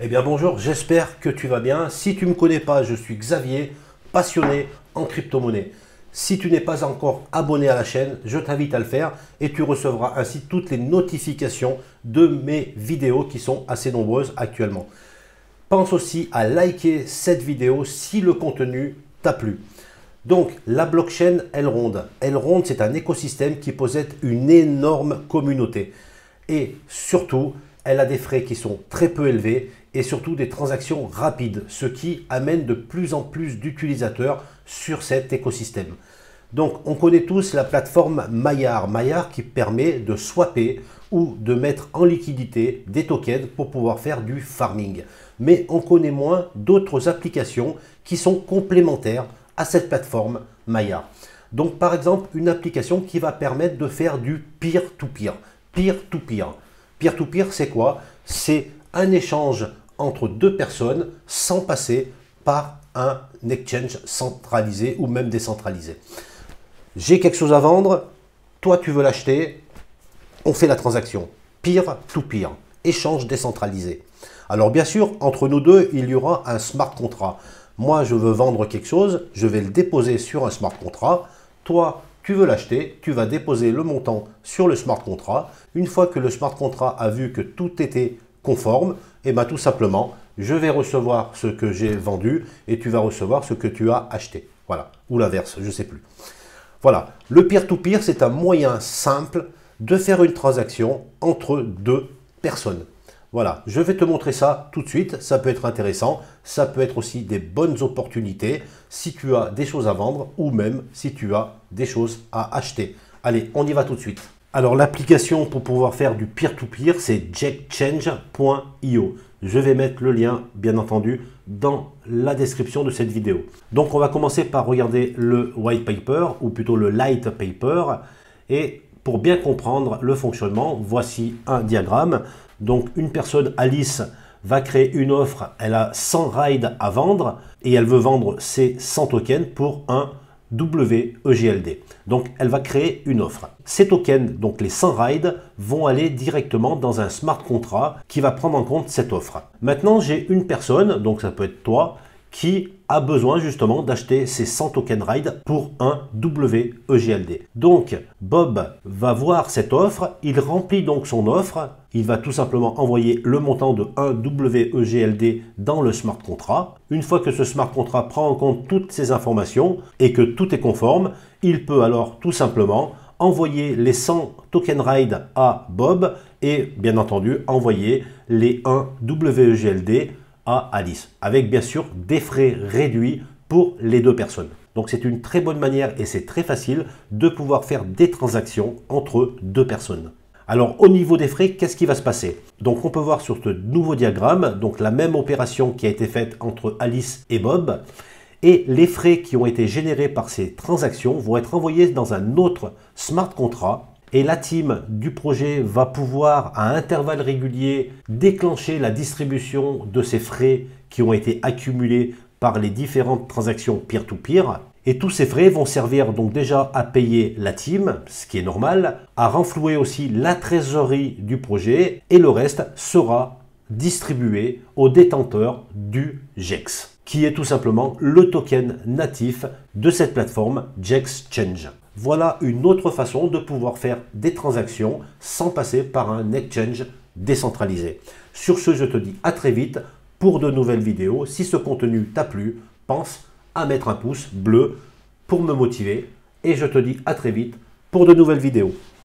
Eh bien bonjour, j'espère que tu vas bien. Si tu ne me connais pas, je suis Xavier, passionné en crypto-monnaie. Si tu n'es pas encore abonné à la chaîne, je t'invite à le faire et tu recevras ainsi toutes les notifications de mes vidéos qui sont assez nombreuses actuellement. Pense aussi à liker cette vidéo si le contenu t'a plu. Donc la blockchain Elrond. Elrond, c'est un écosystème qui possède une énorme communauté. Et surtout, elle a des frais qui sont très peu élevés et surtout des transactions rapides, ce qui amène de plus en plus d'utilisateurs sur cet écosystème. Donc on connaît tous la plateforme Maillard. Maillard qui permet de swapper ou de mettre en liquidité des tokens pour pouvoir faire du farming. Mais on connaît moins d'autres applications qui sont complémentaires à cette plateforme Maillard. Donc par exemple une application qui va permettre de faire du peer-to-peer. Peer-to-peer. Peer-to-peer, c'est quoi? C'est un échange entre deux personnes sans passer par un exchange centralisé ou même décentralisé. J'ai quelque chose à vendre, toi tu veux l'acheter, on fait la transaction. Peer-to-peer, échange décentralisé. Alors bien sûr, entre nous deux, il y aura un smart contract. Moi, je veux vendre quelque chose, je vais le déposer sur un smart contract. Toi, tu veux l'acheter, tu vas déposer le montant sur le smart contract. Une fois que le smart contract a vu que tout était conforme, et bien tout simplement, je vais recevoir ce que j'ai vendu et tu vas recevoir ce que tu as acheté. Voilà, ou l'inverse, je ne sais plus. Voilà, le peer-to-peer, c'est un moyen simple de faire une transaction entre deux personnes. Voilà, je vais te montrer ça tout de suite, ça peut être intéressant, ça peut être aussi des bonnes opportunités si tu as des choses à vendre ou même si tu as des choses à acheter. Allez, on y va tout de suite. Alors l'application pour pouvoir faire du peer-to-peer, c'est jekchange.io. Je vais mettre le lien, bien entendu, dans la description de cette vidéo. Donc on va commencer par regarder le white paper, ou plutôt le light paper. Et pour bien comprendre le fonctionnement, voici un diagramme. Donc une personne, Alice, va créer une offre, elle a 100 rides à vendre et elle veut vendre ses 100 tokens pour un WEGLD. Donc elle va créer une offre. Ces tokens, donc les 100 rides, vont aller directement dans un smart contract qui va prendre en compte cette offre. Maintenant j'ai une personne, donc ça peut être toi, qui a besoin justement d'acheter ces 100 tokens ride pour un WEGLD. Donc Bob va voir cette offre, il remplit donc son offre, il va tout simplement envoyer le montant de 1 WEGLD dans le smart contract. Une fois que ce smart contract prend en compte toutes ces informations et que tout est conforme, il peut alors tout simplement envoyer les 100 token ride à Bob et bien entendu envoyer les 1 WEGLD à Alice, avec bien sûr des frais réduits pour les deux personnes. Donc c'est une très bonne manière et c'est très facile de pouvoir faire des transactions entre deux personnes. Alors au niveau des frais, qu'est-ce qui va se passer? Donc on peut voir sur ce nouveau diagramme, donc la même opération qui a été faite entre Alice et Bob, et les frais qui ont été générés par ces transactions vont être envoyés dans un autre smart contract. Et la team du projet va pouvoir, à intervalles réguliers, déclencher la distribution de ces frais qui ont été accumulés par les différentes transactions peer-to-peer. Et tous ces frais vont servir donc déjà à payer la team, ce qui est normal, à renflouer aussi la trésorerie du projet et le reste sera distribué aux détenteurs du JEX, qui est tout simplement le token natif de cette plateforme Jekchange. Voilà une autre façon de pouvoir faire des transactions sans passer par un exchange décentralisé. Sur ce, je te dis à très vite pour de nouvelles vidéos. Si ce contenu t'a plu, pense à mettre un pouce bleu pour me motiver. Et je te dis à très vite pour de nouvelles vidéos.